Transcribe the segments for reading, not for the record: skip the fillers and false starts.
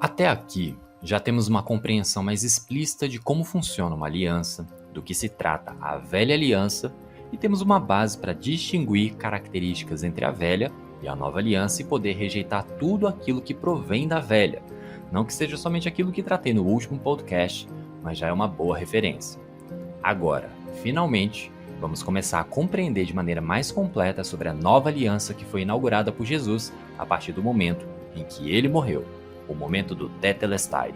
Até aqui, já temos uma compreensão mais explícita de como funciona uma aliança, do que se trata a velha aliança, e temos uma base para distinguir características entre a velha e a nova aliança e poder rejeitar tudo aquilo que provém da velha. Não que seja somente aquilo que tratei no último podcast, mas já é uma boa referência. Agora, finalmente, vamos começar a compreender de maneira mais completa sobre a nova aliança que foi inaugurada por Jesus a partir do momento em que ele morreu, o momento do Tetelestai.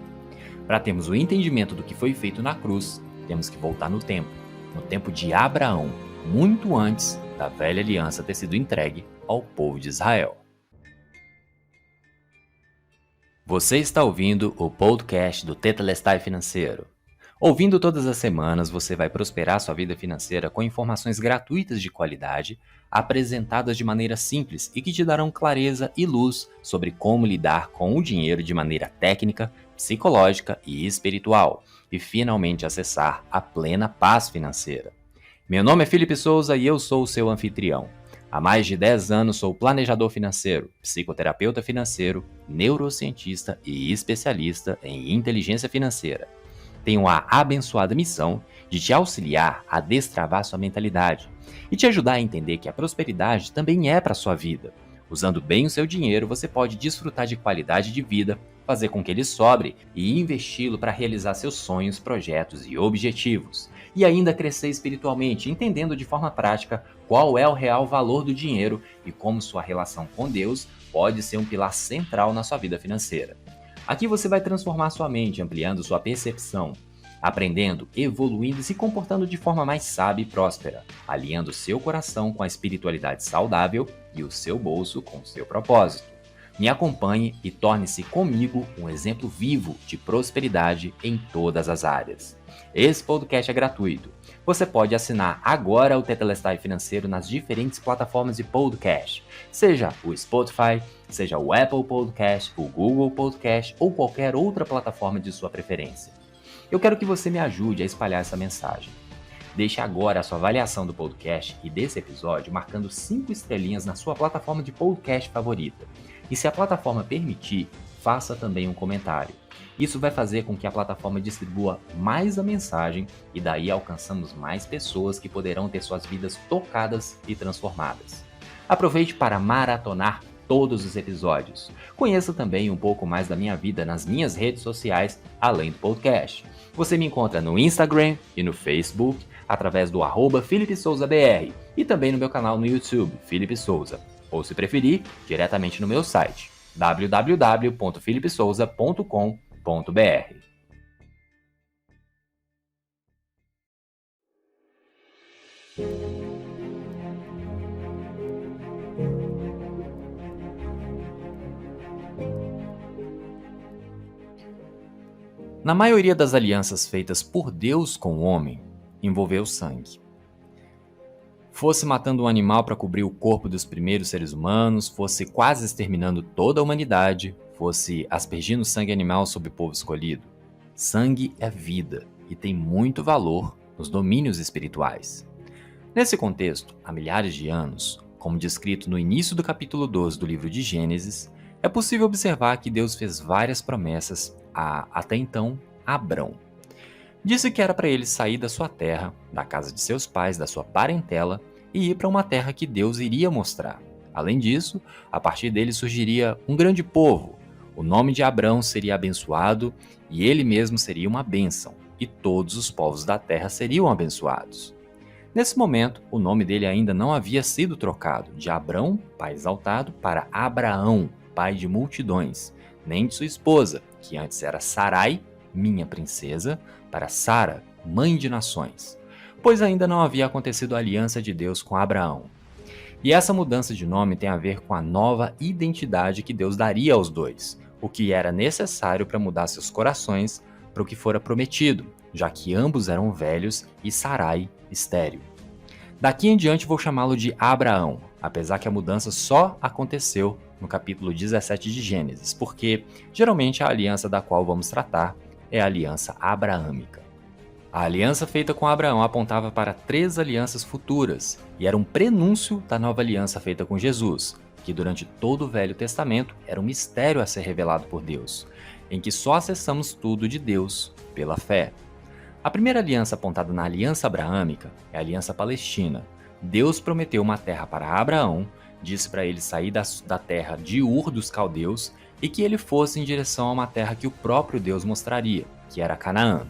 Para termos o entendimento do que foi feito na cruz, temos que voltar no tempo de Abraão, muito antes da velha aliança ter sido entregue ao povo de Israel. Você está ouvindo o podcast do Tetelestai Financeiro. Ouvindo todas as semanas, você vai prosperar sua vida financeira com informações gratuitas de qualidade, apresentadas de maneira simples e que te darão clareza e luz sobre como lidar com o dinheiro de maneira técnica, psicológica e espiritual, e finalmente acessar a plena paz financeira. Meu nome é Felipe Souza e eu sou o seu anfitrião. Há mais de 10 anos sou planejador financeiro, psicoterapeuta financeiro, neurocientista e especialista em inteligência financeira. Tenho a abençoada missão de te auxiliar a destravar sua mentalidade e te ajudar a entender que a prosperidade também é para a sua vida. Usando bem o seu dinheiro, você pode desfrutar de qualidade de vida, fazer com que ele sobre e investi-lo para realizar seus sonhos, projetos e objetivos. E ainda crescer espiritualmente, entendendo de forma prática qual é o real valor do dinheiro e como sua relação com Deus pode ser um pilar central na sua vida financeira. Aqui você vai transformar sua mente, ampliando sua percepção, aprendendo, evoluindo e se comportando de forma mais sábia e próspera, alinhando seu coração com a espiritualidade saudável e o seu bolso com o seu propósito. Me acompanhe e torne-se comigo um exemplo vivo de prosperidade em todas as áreas. Esse podcast é gratuito. Você pode assinar agora o Tetelestai Financeiro nas diferentes plataformas de podcast, seja o Spotify, seja o Apple Podcast, o Google Podcast ou qualquer outra plataforma de sua preferência. Eu quero que você me ajude a espalhar essa mensagem. Deixe agora a sua avaliação do podcast e desse episódio marcando 5 estrelinhas na sua plataforma de podcast favorita. E se a plataforma permitir, faça também um comentário. Isso vai fazer com que a plataforma distribua mais a mensagem e daí alcançamos mais pessoas que poderão ter suas vidas tocadas e transformadas. Aproveite para maratonar todos os episódios. Conheça também um pouco mais da minha vida nas minhas redes sociais, além do podcast. Você me encontra no Instagram e no Facebook, através do @FelipeSouzaBR e também no meu canal no YouTube, Felipe Souza. Ou se preferir, diretamente no meu site, www.felipesouza.com.br. Na maioria das alianças feitas por Deus com o homem, envolveu sangue. Fosse matando um animal para cobrir o corpo dos primeiros seres humanos, fosse quase exterminando toda a humanidade, fosse aspergindo sangue animal sobre o povo escolhido. Sangue é vida e tem muito valor nos domínios espirituais. Nesse contexto, há milhares de anos, como descrito no início do capítulo 12 do livro de Gênesis, é possível observar que Deus fez várias promessas a, até então, Abrão. Disse que era para ele sair da sua terra, da casa de seus pais, da sua parentela, e ir para uma terra que Deus iria mostrar. Além disso, a partir dele surgiria um grande povo. O nome de Abrão seria abençoado e ele mesmo seria uma bênção, e todos os povos da terra seriam abençoados. Nesse momento, o nome dele ainda não havia sido trocado de Abrão, pai exaltado, para Abraão, pai de multidões, nem de sua esposa, que antes era Sarai, minha princesa, para Sara, mãe de nações, pois ainda não havia acontecido a aliança de Deus com Abraão. E essa mudança de nome tem a ver com a nova identidade que Deus daria aos dois, o que era necessário para mudar seus corações para o que fora prometido, já que ambos eram velhos e Sarai estéril. Daqui em diante vou chamá-lo de Abraão, apesar que a mudança só aconteceu no capítulo 17 de Gênesis, porque geralmente a aliança da qual vamos tratar é a aliança abraâmica. A aliança feita com Abraão apontava para 3 alianças futuras e era um prenúncio da nova aliança feita com Jesus, que durante todo o Velho Testamento era um mistério a ser revelado por Deus. em que só acessamos tudo de Deus pela fé. A primeira aliança apontada na aliança abraâmica é a aliança palestina. Deus prometeu uma terra para Abraão, disse para ele sair da terra de Ur dos caldeus e que ele fosse em direção a uma terra que o próprio Deus mostraria, que era Canaã.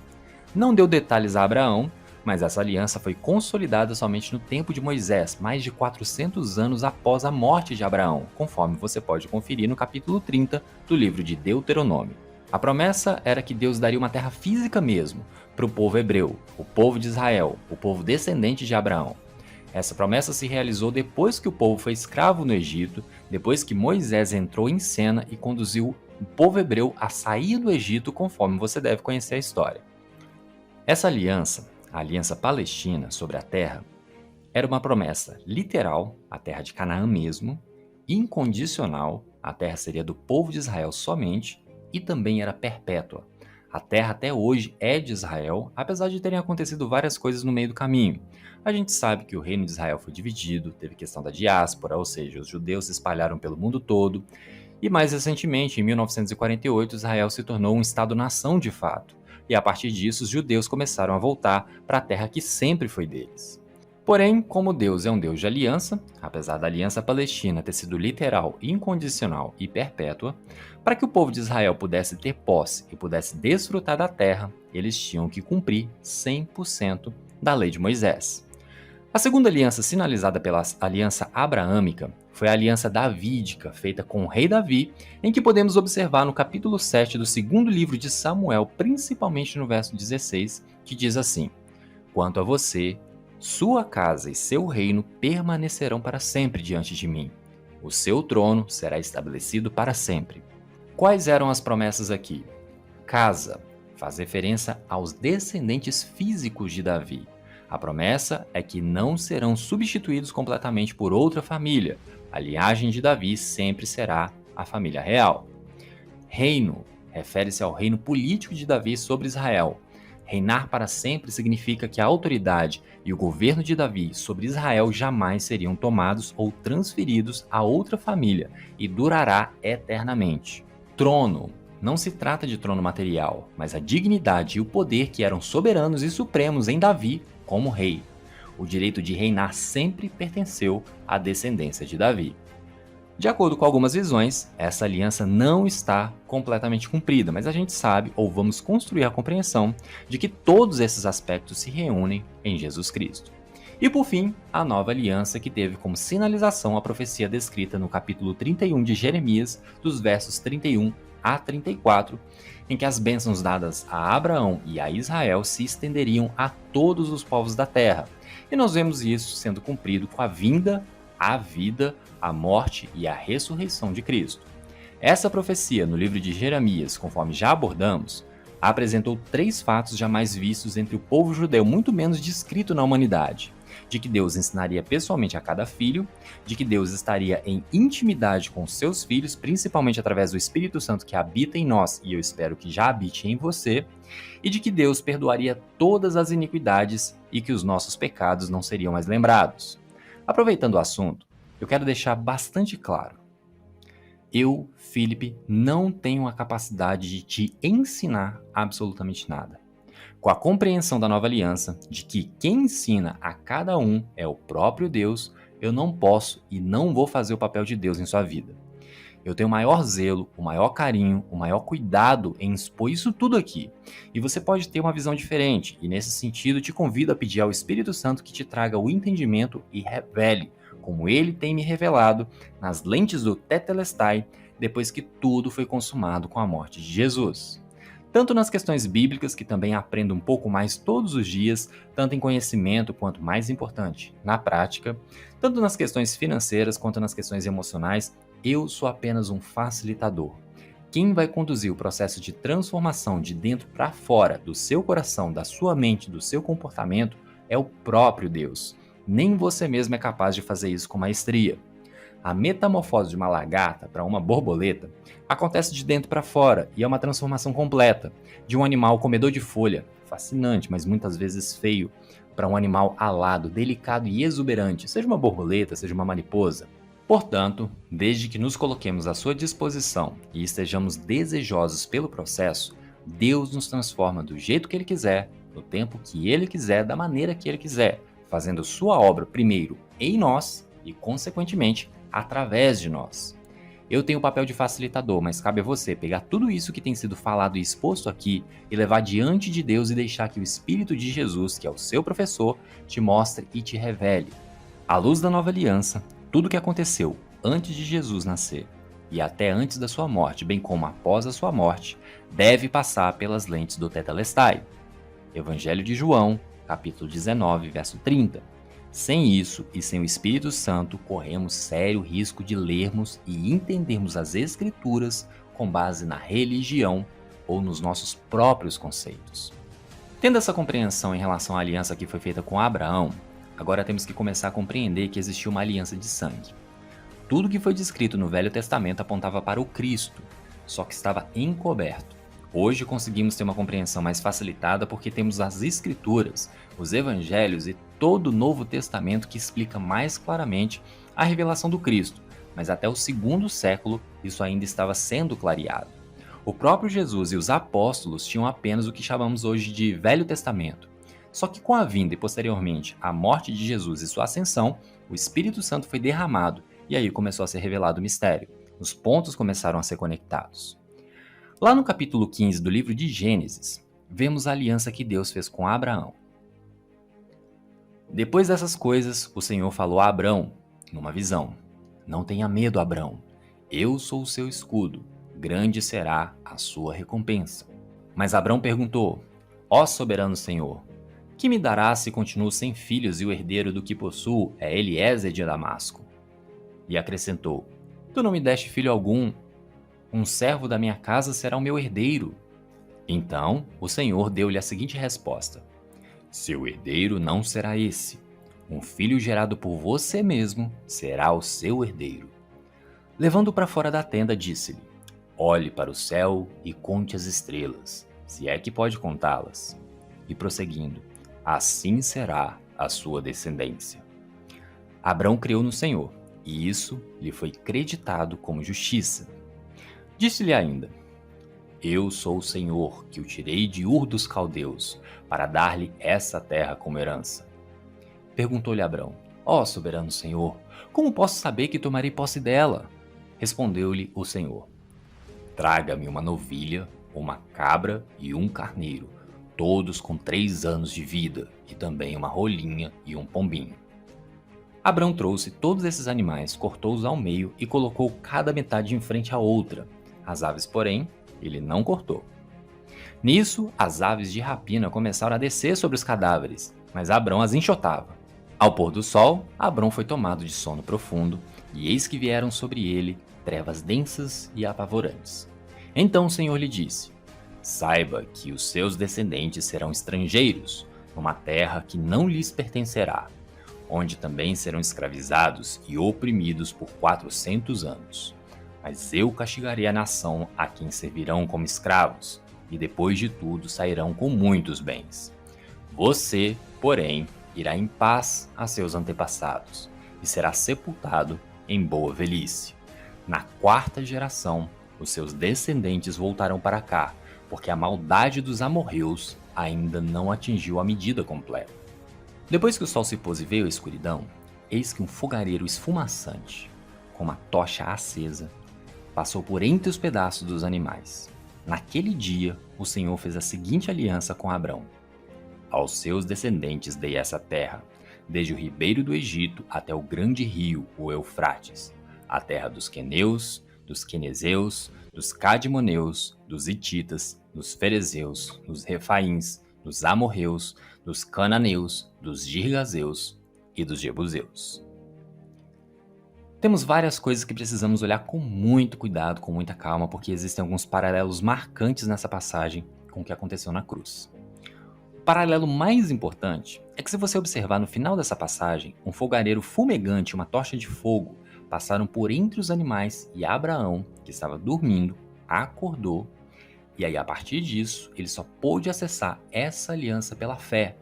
Não deu detalhes a Abraão, mas essa aliança foi consolidada somente no tempo de Moisés, mais de 400 anos após a morte de Abraão, conforme você pode conferir no capítulo 30 do livro de Deuteronômio. A promessa era que Deus daria uma terra física mesmo para o povo hebreu, o povo de Israel, o povo descendente de Abraão. Essa promessa se realizou depois que o povo foi escravo no Egito, depois que Moisés entrou em cena e conduziu o povo hebreu a sair do Egito, conforme você deve conhecer a história. Essa aliança, a aliança palestina sobre a terra, era uma promessa literal, a terra de Canaã mesmo, incondicional, a terra seria do povo de Israel somente, e também era perpétua. A terra até hoje é de Israel, apesar de terem acontecido várias coisas no meio do caminho. A gente sabe que o reino de Israel foi dividido, teve questão da diáspora, ou seja, os judeus se espalharam pelo mundo todo, e mais recentemente, em 1948, Israel se tornou um Estado-nação de fato, e a partir disso os judeus começaram a voltar para a terra que sempre foi deles. Porém, como Deus é um Deus de aliança, apesar da aliança palestina ter sido literal, incondicional e perpétua, para que o povo de Israel pudesse ter posse e pudesse desfrutar da terra, eles tinham que cumprir 100% da lei de Moisés. A segunda aliança sinalizada pela aliança abraâmica foi a aliança davídica, feita com o rei Davi, em que podemos observar no capítulo 7 do segundo livro de Samuel, principalmente no verso 16, que diz assim: "Quanto a você, sua casa e seu reino permanecerão para sempre diante de mim. O seu trono será estabelecido para sempre." Quais eram as promessas aqui? Casa faz referência aos descendentes físicos de Davi. A promessa é que não serão substituídos completamente por outra família. A linhagem de Davi sempre será a família real. Reino refere-se ao reino político de Davi sobre Israel. Reinar para sempre significa que a autoridade e o governo de Davi sobre Israel jamais seriam tomados ou transferidos a outra família e durará eternamente. Trono não se trata de trono material, mas a dignidade e o poder que eram soberanos e supremos em Davi como rei. O direito de reinar sempre pertenceu à descendência de Davi. De acordo com algumas visões, essa aliança não está completamente cumprida, mas a gente sabe, ou vamos construir a compreensão, de que todos esses aspectos se reúnem em Jesus Cristo. E por fim, a nova aliança que teve como sinalização a profecia descrita no capítulo 31 de Jeremias, dos versos 31 a 34, em que as bênçãos dadas a Abraão e a Israel se estenderiam a todos os povos da terra. E nós vemos isso sendo cumprido com a vinda, a vida, a morte e a ressurreição de Cristo. Essa profecia no livro de Jeremias, conforme já abordamos, apresentou 3 fatos jamais vistos entre o povo judeu, muito menos descrito na humanidade: de que Deus ensinaria pessoalmente a cada filho, de que Deus estaria em intimidade com seus filhos, principalmente através do Espírito Santo que habita em nós, e eu espero que já habite em você, e de que Deus perdoaria todas as iniquidades e que os nossos pecados não seriam mais lembrados. Aproveitando o assunto, eu quero deixar bastante claro: eu, Felipe, não tenho a capacidade de te ensinar absolutamente nada. Com a compreensão da nova aliança, de que quem ensina a cada um é o próprio Deus, eu não posso e não vou fazer o papel de Deus em sua vida. Eu tenho o maior zelo, o maior carinho, o maior cuidado em expor isso tudo aqui. E você pode ter uma visão diferente, e nesse sentido te convido a pedir ao Espírito Santo que te traga o entendimento e revele, como ele tem me revelado, nas lentes do Tetelestai, depois que tudo foi consumado com a morte de Jesus. Tanto nas questões bíblicas, que também aprendo um pouco mais todos os dias, tanto em conhecimento quanto, mais importante, na prática, tanto nas questões financeiras quanto nas questões emocionais, eu sou apenas um facilitador. Quem vai conduzir o processo de transformação de dentro para fora, do seu coração, da sua mente, do seu comportamento, é o próprio Deus. Nem você mesmo é capaz de fazer isso com maestria. A metamorfose de uma lagarta para uma borboleta acontece de dentro para fora e é uma transformação completa, de um animal comedor de folha, fascinante, mas muitas vezes feio, para um animal alado, delicado e exuberante, seja uma borboleta, seja uma mariposa. Portanto, desde que nos coloquemos à sua disposição e estejamos desejosos pelo processo, Deus nos transforma do jeito que Ele quiser, no tempo que Ele quiser, da maneira que Ele quiser, fazendo sua obra primeiro em nós e, consequentemente, através de nós. Eu tenho o papel de facilitador, mas cabe a você pegar tudo isso que tem sido falado e exposto aqui e levar diante de Deus e deixar que o Espírito de Jesus, que é o seu professor, te mostre e te revele. À luz da nova aliança, tudo o que aconteceu antes de Jesus nascer e até antes da sua morte, bem como após a sua morte, deve passar pelas lentes do Tetelestai. Evangelho de João, capítulo 19, verso 30. Sem isso e sem o Espírito Santo, corremos sério risco de lermos e entendermos as Escrituras com base na religião ou nos nossos próprios conceitos. Tendo essa compreensão em relação à aliança que foi feita com Abraão, agora temos que começar a compreender que existiu uma aliança de sangue. Tudo que foi descrito no Velho Testamento apontava para o Cristo, só que estava encoberto. Hoje conseguimos ter uma compreensão mais facilitada porque temos as Escrituras, os Evangelhos e todo o Novo Testamento que explica mais claramente a revelação do Cristo, mas até o segundo século isso ainda estava sendo clareado. O próprio Jesus e os apóstolos tinham apenas o que chamamos hoje de Velho Testamento. Só que com a vinda e posteriormente a morte de Jesus e sua ascensão, o Espírito Santo foi derramado e aí começou a ser revelado o mistério. Os pontos começaram a ser conectados. Lá no capítulo 15 do livro de Gênesis, vemos a aliança que Deus fez com Abraão. Depois dessas coisas, o Senhor falou a Abrão, numa visão: Não tenha medo, Abrão. Eu sou o seu escudo. Grande será a sua recompensa. Mas Abrão perguntou: Ó soberano Senhor, que me darás se continuo sem filhos e o herdeiro do que possuo é Eliezer de Damasco? E acrescentou: Tu não me deste filho algum. Um servo da minha casa será o meu herdeiro. Então o Senhor deu-lhe a seguinte resposta: Seu herdeiro não será esse. Um filho gerado por você mesmo será o seu herdeiro. Levando-o para fora da tenda, disse-lhe: Olhe para o céu e conte as estrelas, se é que pode contá-las. E prosseguindo: Assim será a sua descendência. Abrão creu no Senhor, e isso lhe foi creditado como justiça. Disse-lhe ainda: Eu sou o Senhor, que o tirei de Ur dos Caldeus, para dar-lhe essa terra como herança. Perguntou-lhe Abrão: Ó soberano Senhor, como posso saber que tomarei posse dela? Respondeu-lhe o Senhor: Traga-me uma novilha, uma cabra e um carneiro, todos com 3 anos de vida, e também uma rolinha e um pombinho. Abrão trouxe todos esses animais, cortou-os ao meio e colocou cada metade em frente à outra. As aves, porém, ele não cortou. Nisso, as aves de rapina começaram a descer sobre os cadáveres, mas Abrão as enxotava. Ao pôr do sol, Abrão foi tomado de sono profundo, e eis que vieram sobre ele trevas densas e apavorantes. Então o Senhor lhe disse: Saiba que os seus descendentes serão estrangeiros, numa terra que não lhes pertencerá, onde também serão escravizados e oprimidos por 400 anos. Mas eu castigarei a nação a quem servirão como escravos, e depois de tudo sairão com muitos bens. Você, porém, irá em paz a seus antepassados, e será sepultado em boa velhice. Na 4ª geração, os seus descendentes voltarão para cá, porque a maldade dos amorreus ainda não atingiu a medida completa. Depois que o sol se pôs e veio a escuridão, eis que um fogareiro esfumaçante, com uma tocha acesa, passou por entre os pedaços dos animais. Naquele dia, o Senhor fez a seguinte aliança com Abrão: Aos seus descendentes dei essa terra, desde o ribeiro do Egito até o grande rio, o Eufrates, a terra dos queneus, dos quenezeus, dos cadmoneus, dos hititas, dos ferezeus, dos refaíns, dos amorreus, dos cananeus, dos girgazeus e dos jebuseus. Temos várias coisas que precisamos olhar com muito cuidado, com muita calma, porque existem alguns paralelos marcantes nessa passagem com o que aconteceu na cruz. O paralelo mais importante é que, se você observar no final dessa passagem, um fogareiro fumegante e uma tocha de fogo passaram por entre os animais e Abraão, que estava dormindo, acordou, e aí a partir disso ele só pôde acessar essa aliança pela fé,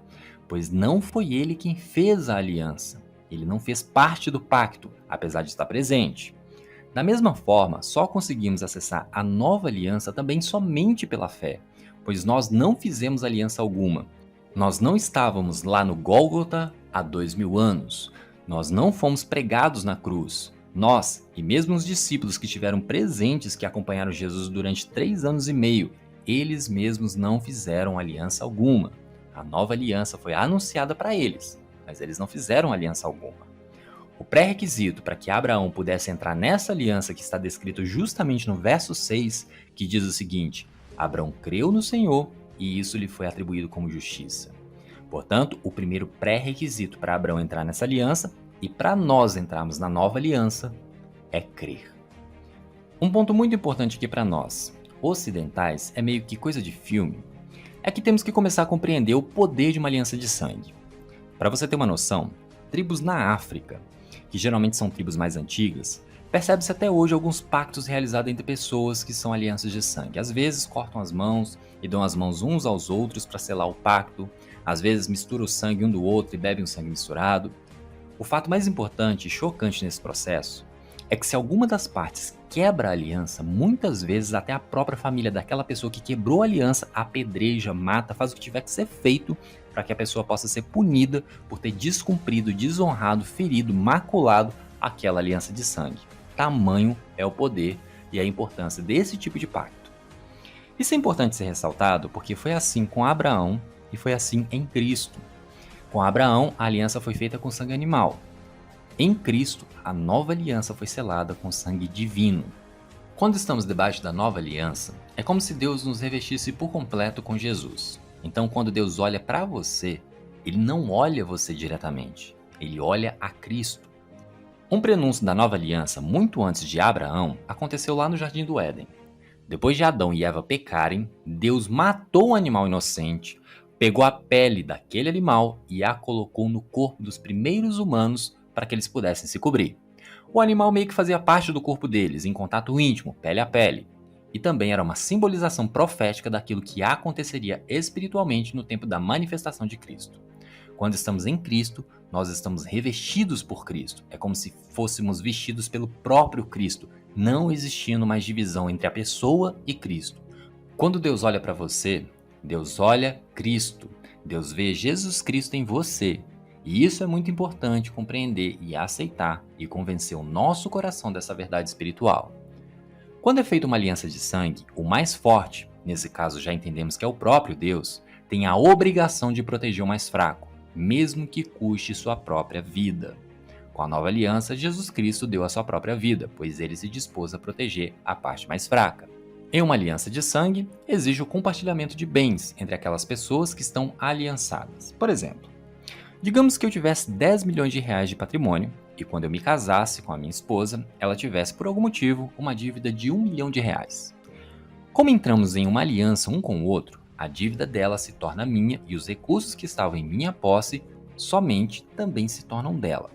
pois não foi ele quem fez a aliança, Ele não fez parte do pacto, apesar de estar presente. Da mesma forma, só conseguimos acessar a nova aliança também somente pela fé, pois nós não fizemos aliança alguma. Nós não estávamos lá no Gólgota há 2000 anos. Nós não fomos pregados na cruz. Nós, e mesmo os discípulos que estiveram presentes, que acompanharam Jesus durante 3 anos e meio, eles mesmos não fizeram aliança alguma. A nova aliança foi anunciada para eles, mas eles não fizeram aliança alguma. O pré-requisito para que Abraão pudesse entrar nessa aliança que está descrito justamente no verso 6, que diz o seguinte: Abraão creu no Senhor e isso lhe foi atribuído como justiça. Portanto, o primeiro pré-requisito para Abraão entrar nessa aliança e para nós entrarmos na nova aliança é crer. Um ponto muito importante aqui para nós, ocidentais, é meio que coisa de filme, é que temos que começar a compreender o poder de uma aliança de sangue. Para você ter uma noção, tribos na África, que geralmente são tribos mais antigas, percebe-se até hoje alguns pactos realizados entre pessoas que são alianças de sangue. Às vezes cortam as mãos e dão as mãos uns aos outros para selar o pacto, às vezes misturam o sangue um do outro e bebem o sangue misturado. O fato mais importante e chocante nesse processo é que se alguma das partes quebra a aliança, muitas vezes até a própria família daquela pessoa que quebrou a aliança apedreja, mata, faz o que tiver que ser feito para que a pessoa possa ser punida por ter descumprido, desonrado, ferido, maculado aquela aliança de sangue. Tamanho é o poder e a importância desse tipo de pacto. Isso é importante ser ressaltado porque foi assim com Abraão e foi assim em Cristo. Com Abraão, a aliança foi feita com sangue animal. Em Cristo, a nova aliança foi selada com sangue divino. Quando estamos debaixo da nova aliança, é como se Deus nos revestisse por completo com Jesus. Então, quando Deus olha para você, Ele não olha você diretamente, Ele olha a Cristo. Um prenúncio da nova aliança, muito antes de Abraão, aconteceu lá no Jardim do Éden. Depois de Adão e Eva pecarem, Deus matou um animal inocente, pegou a pele daquele animal e a colocou no corpo dos primeiros humanos para que eles pudessem se cobrir. O animal meio que fazia parte do corpo deles, em contato íntimo, pele a pele. E também era uma simbolização profética daquilo que aconteceria espiritualmente no tempo da manifestação de Cristo. Quando estamos em Cristo, nós estamos revestidos por Cristo. É como se fôssemos vestidos pelo próprio Cristo, não existindo mais divisão entre a pessoa e Cristo. Quando Deus olha para você, Deus olha Cristo. Deus vê Jesus Cristo em você. E isso é muito importante compreender e aceitar e convencer o nosso coração dessa verdade espiritual. Quando é feita uma aliança de sangue, o mais forte, nesse caso já entendemos que é o próprio Deus, tem a obrigação de proteger o mais fraco, mesmo que custe sua própria vida. Com a nova aliança, Jesus Cristo deu a sua própria vida, pois ele se dispôs a proteger a parte mais fraca. Em uma aliança de sangue, exige o compartilhamento de bens entre aquelas pessoas que estão aliançadas. Por exemplo, digamos que eu tivesse 10 milhões de reais de patrimônio e quando eu me casasse com a minha esposa, ela tivesse por algum motivo uma dívida de 1 milhão de reais. Como entramos em uma aliança um com o outro, a dívida dela se torna minha e os recursos que estavam em minha posse somente também se tornam dela.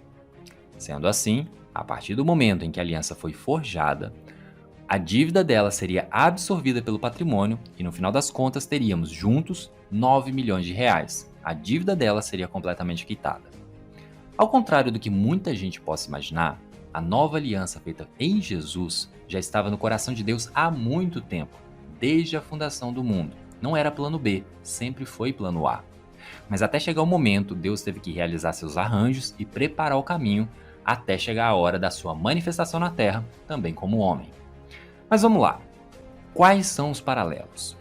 Sendo assim, a partir do momento em que a aliança foi forjada, a dívida dela seria absorvida pelo patrimônio e no final das contas teríamos juntos 9 milhões de reais. A dívida dela seria completamente quitada. Ao contrário do que muita gente possa imaginar, a nova aliança feita em Jesus já estava no coração de Deus há muito tempo, desde a fundação do mundo. Não era plano B, sempre foi plano A. Mas até chegar o momento, Deus teve que realizar seus arranjos e preparar o caminho até chegar a hora da sua manifestação na Terra, também como homem. Mas vamos lá. Quais são os paralelos?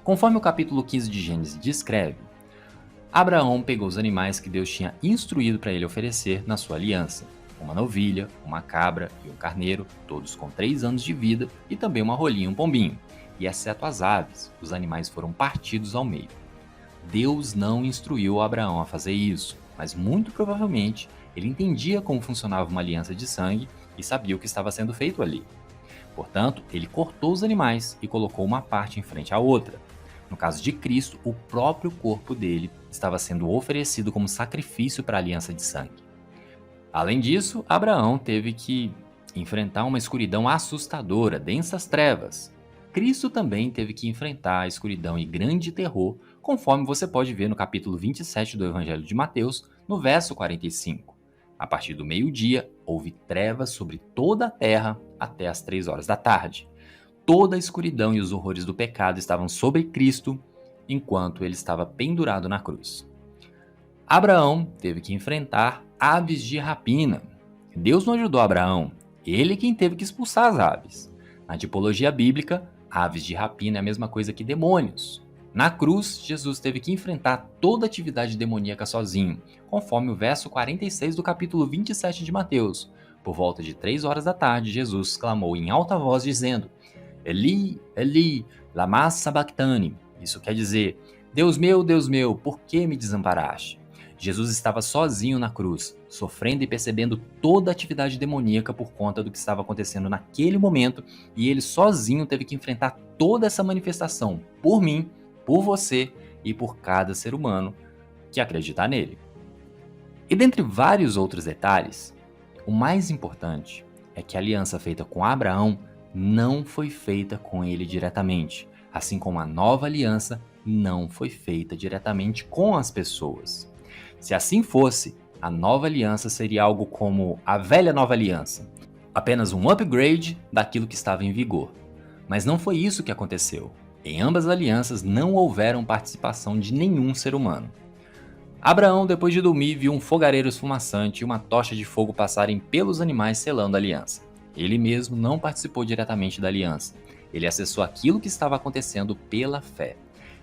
Conforme o capítulo 15 de Gênesis descreve, Abraão pegou os animais que Deus tinha instruído para ele oferecer na sua aliança. Uma novilha, uma cabra e um carneiro, todos com 3 anos de vida, e também uma rolinha e um pombinho. E exceto as aves, os animais foram partidos ao meio. Deus não instruiu Abraão a fazer isso, mas muito provavelmente ele entendia como funcionava uma aliança de sangue e sabia o que estava sendo feito ali. Portanto, ele cortou os animais e colocou uma parte em frente à outra. No caso de Cristo, o próprio corpo dele estava sendo oferecido como sacrifício para a aliança de sangue. Além disso, Abraão teve que enfrentar uma escuridão assustadora, densas trevas. Cristo também teve que enfrentar a escuridão e grande terror, conforme você pode ver no capítulo 27 do Evangelho de Mateus, no verso 45. A partir do meio-dia, houve trevas sobre toda a terra até as 3 horas da tarde. Toda a escuridão e os horrores do pecado estavam sobre Cristo enquanto ele estava pendurado na cruz. Abraão teve que enfrentar aves de rapina. Deus não ajudou Abraão, ele quem teve que expulsar as aves. Na tipologia bíblica, aves de rapina é a mesma coisa que demônios. Na cruz, Jesus teve que enfrentar toda a atividade demoníaca sozinho, conforme o verso 46 do capítulo 27 de Mateus. Por volta de 3 horas da tarde, Jesus clamou em alta voz dizendo: Eli, Eli, lama sabachthani. Isso quer dizer: Deus meu, por que me desamparaste? Jesus estava sozinho na cruz, sofrendo e percebendo toda a atividade demoníaca por conta do que estava acontecendo naquele momento, e ele sozinho teve que enfrentar toda essa manifestação por mim, por você e por cada ser humano que acreditar nele. E dentre vários outros detalhes, o mais importante é que a aliança feita com Abraão não foi feita com ele diretamente, assim como a nova aliança não foi feita diretamente com as pessoas. Se assim fosse, a nova aliança seria algo como a velha nova aliança, apenas um upgrade daquilo que estava em vigor. Mas não foi isso que aconteceu. Em ambas as alianças não houveram participação de nenhum ser humano. Abraão, depois de dormir, viu um fogareiro esfumaçante e uma tocha de fogo passarem pelos animais selando a aliança. Ele mesmo não participou diretamente da aliança. Ele acessou aquilo que estava acontecendo pela fé.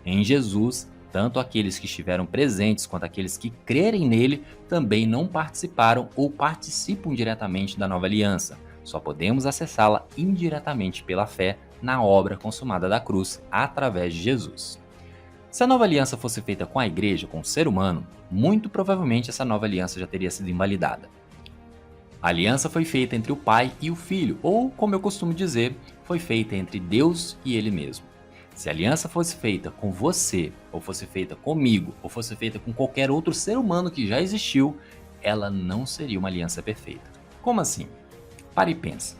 Em Jesus, tanto aqueles que estiveram presentes quanto aqueles que crerem nele também não participaram ou participam diretamente da nova aliança. Só podemos acessá-la indiretamente pela fé na obra consumada da cruz através de Jesus. Se a nova aliança fosse feita com a igreja, com o ser humano, muito provavelmente essa nova aliança já teria sido invalidada. A aliança foi feita entre o Pai e o Filho, ou, como eu costumo dizer, foi feita entre Deus e Ele mesmo. Se a aliança fosse feita com você, ou fosse feita comigo, ou fosse feita com qualquer outro ser humano que já existiu, ela não seria uma aliança perfeita. Como assim? Pare e pense.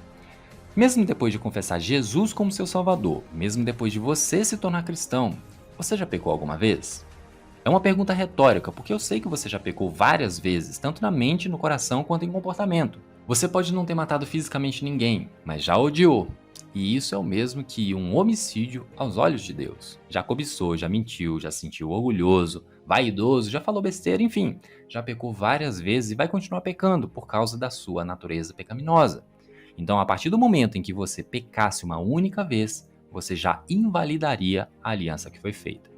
Mesmo depois de confessar Jesus como seu Salvador, mesmo depois de você se tornar cristão, você já pecou alguma vez? É uma pergunta retórica, porque eu sei que você já pecou várias vezes, tanto na mente, no coração, quanto em comportamento. Você pode não ter matado fisicamente ninguém, mas já odiou. E isso é o mesmo que um homicídio aos olhos de Deus. Já cobiçou, já mentiu, já se sentiu orgulhoso, vaidoso, já falou besteira, enfim. Já pecou várias vezes e vai continuar pecando por causa da sua natureza pecaminosa. Então, a partir do momento em que você pecasse uma única vez, você já invalidaria a aliança que foi feita.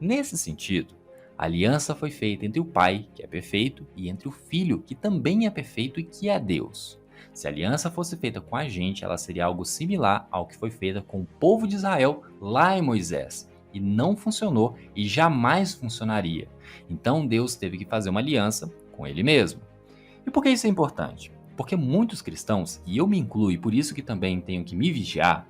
Nesse sentido, a aliança foi feita entre o Pai, que é perfeito, e entre o Filho, que também é perfeito e que é Deus. Se a aliança fosse feita com a gente, ela seria algo similar ao que foi feita com o povo de Israel lá em Moisés. E não funcionou e jamais funcionaria. Então Deus teve que fazer uma aliança com ele mesmo. E por que isso é importante? Porque muitos cristãos, e eu me incluo e por isso que também tenho que me vigiar,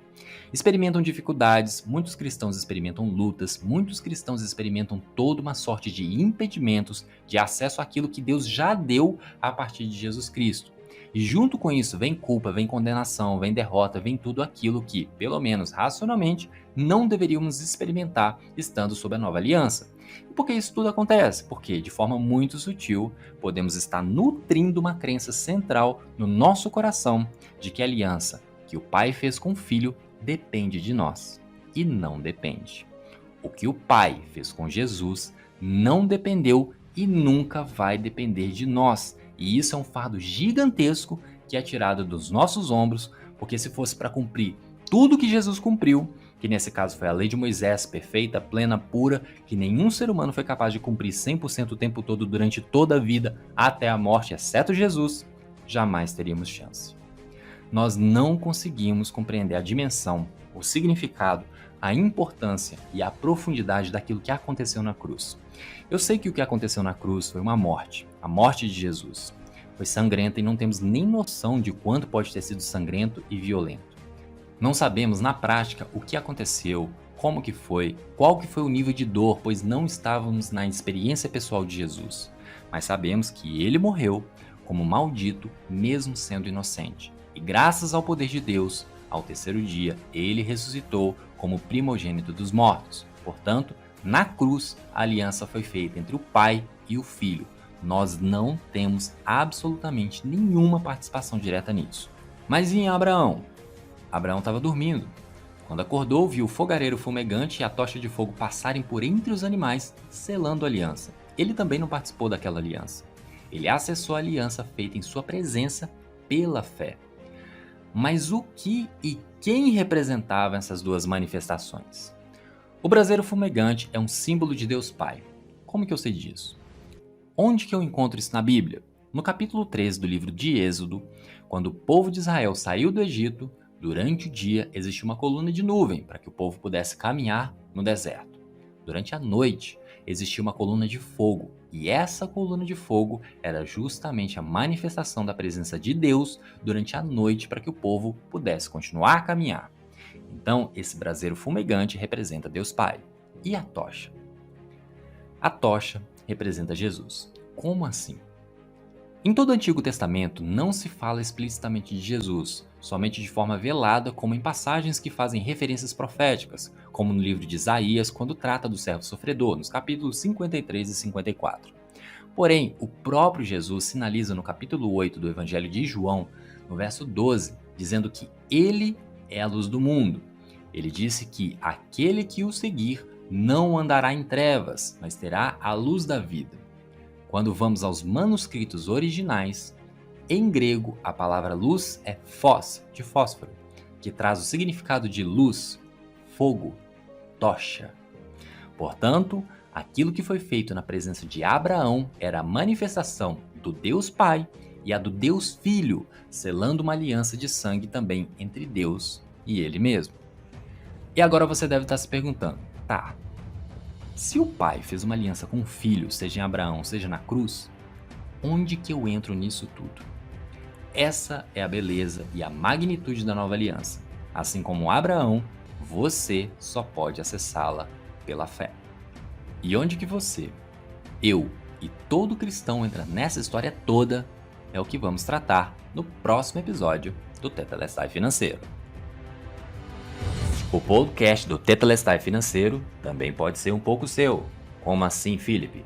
experimentam dificuldades, muitos cristãos experimentam lutas, muitos cristãos experimentam toda uma sorte de impedimentos de acesso àquilo que Deus já deu a partir de Jesus Cristo. E junto com isso vem culpa, vem condenação, vem derrota, vem tudo aquilo que, pelo menos racionalmente, não deveríamos experimentar estando sob a nova aliança. E por que isso tudo acontece? Porque, de forma muito sutil, podemos estar nutrindo uma crença central no nosso coração de que a aliança que o Pai fez com o Filho depende de nós. E não depende. O que o Pai fez com Jesus não dependeu e nunca vai depender de nós. E isso é um fardo gigantesco que é tirado dos nossos ombros, porque se fosse para cumprir tudo que Jesus cumpriu, que nesse caso foi a lei de Moisés, perfeita, plena, pura, que nenhum ser humano foi capaz de cumprir 100% o tempo todo durante toda a vida, até a morte, exceto Jesus, jamais teríamos chance. Nós não conseguimos compreender a dimensão, o significado, a importância e a profundidade daquilo que aconteceu na cruz. Eu sei que o que aconteceu na cruz foi uma morte, a morte de Jesus. Foi sangrenta e não temos nem noção de quanto pode ter sido sangrento e violento. Não sabemos na prática o que aconteceu, como que foi, qual que foi o nível de dor, pois não estávamos na experiência pessoal de Jesus. Mas sabemos que ele morreu como maldito, mesmo sendo inocente. E graças ao poder de Deus, ao terceiro dia, ele ressuscitou como primogênito dos mortos. Portanto, na cruz, a aliança foi feita entre o Pai e o Filho. Nós não temos absolutamente nenhuma participação direta nisso. Mas e em Abraão? Abraão estava dormindo. Quando acordou, viu o fogareiro fumegante e a tocha de fogo passarem por entre os animais, selando a aliança. Ele também não participou daquela aliança. Ele acessou a aliança feita em sua presença pela fé. Mas o que e quem representavam essas duas manifestações? O braseiro fumegante é um símbolo de Deus Pai. Como que eu sei disso? Onde que eu encontro isso na Bíblia? No capítulo 13 do livro de Êxodo, quando o povo de Israel saiu do Egito, durante o dia existia uma coluna de nuvem para que o povo pudesse caminhar no deserto. Durante a noite existia uma coluna de fogo, e essa coluna de fogo era justamente a manifestação da presença de Deus durante a noite para que o povo pudesse continuar a caminhar. Então, esse braseiro fumegante representa Deus Pai. E a tocha? A tocha representa Jesus. Como assim? Em todo o Antigo Testamento não se fala explicitamente de Jesus, somente de forma velada, como em passagens que fazem referências proféticas, como no livro de Isaías, quando trata do servo sofredor, nos capítulos 53 e 54. Porém, o próprio Jesus sinaliza no capítulo 8 do Evangelho de João, no verso 12, dizendo que ele é a luz do mundo. Ele disse que aquele que o seguir não andará em trevas, mas terá a luz da vida. Quando vamos aos manuscritos originais, em grego a palavra luz é phos, de fósforo, que traz o significado de luz, fogo, tocha. Portanto, aquilo que foi feito na presença de Abraão era a manifestação do Deus Pai e a do Deus Filho, selando uma aliança de sangue também entre Deus e ele mesmo. E agora você deve estar se perguntando, tá, se o pai fez uma aliança com o filho, seja em Abraão, seja na cruz, onde que eu entro nisso tudo? Essa é a beleza e a magnitude da nova aliança. Assim como Abraão, você só pode acessá-la pela fé. E onde que você, eu e todo cristão entra nessa história toda é o que vamos tratar no próximo episódio do Tetelestai Financeiro. O podcast do Tetelestai Financeiro também pode ser um pouco seu. Como assim, Felipe?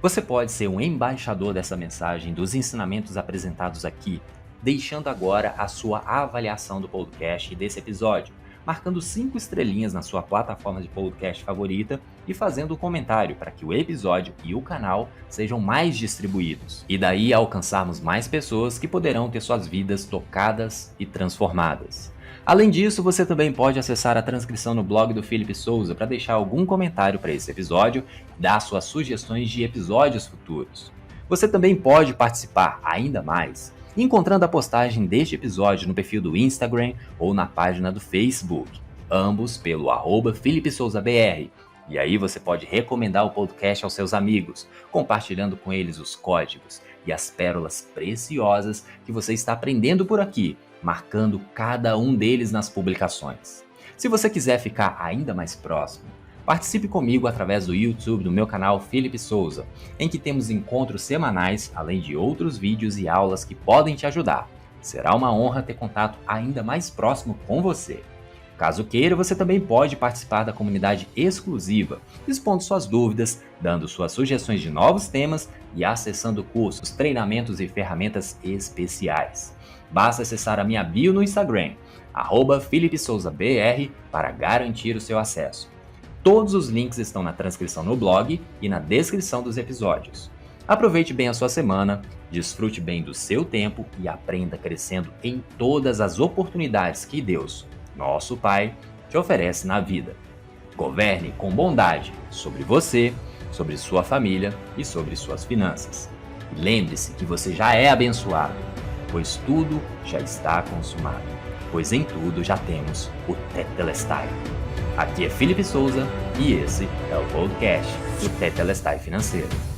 Você pode ser um embaixador dessa mensagem, dos ensinamentos apresentados aqui, deixando agora a sua avaliação do podcast e desse episódio, marcando 5 estrelinhas na sua plataforma de podcast favorita e fazendo um comentário para que o episódio e o canal sejam mais distribuídos. E daí alcançarmos mais pessoas que poderão ter suas vidas tocadas e transformadas. Além disso, você também pode acessar a transcrição no blog do Felipe Souza para deixar algum comentário para esse episódio e dar suas sugestões de episódios futuros. Você também pode participar ainda mais encontrando a postagem deste episódio no perfil do Instagram ou na página do Facebook, ambos pelo @FelipeSouzaBR. E aí você pode recomendar o podcast aos seus amigos, compartilhando com eles os códigos e as pérolas preciosas que você está aprendendo por aqui, marcando cada um deles nas publicações. Se você quiser ficar ainda mais próximo, participe comigo através do YouTube do meu canal Felipe Souza, em que temos encontros semanais, além de outros vídeos e aulas que podem te ajudar. Será uma honra ter contato ainda mais próximo com você. Caso queira, você também pode participar da comunidade exclusiva, expondo suas dúvidas, dando suas sugestões de novos temas e acessando cursos, treinamentos e ferramentas especiais. Basta acessar a minha bio no Instagram, @FelipeSouzaBR, para garantir o seu acesso. Todos os links estão na transcrição no blog e na descrição dos episódios. Aproveite bem a sua semana, desfrute bem do seu tempo e aprenda crescendo em todas as oportunidades que Deus, nosso Pai, te oferece na vida. Governe com bondade sobre você, sobre sua família e sobre suas finanças. E lembre-se que você já é abençoado, pois tudo já está consumado, pois em tudo já temos o Tetelestai. Aqui é Felipe Souza e esse é o podcast do Tetelestai Financeiro.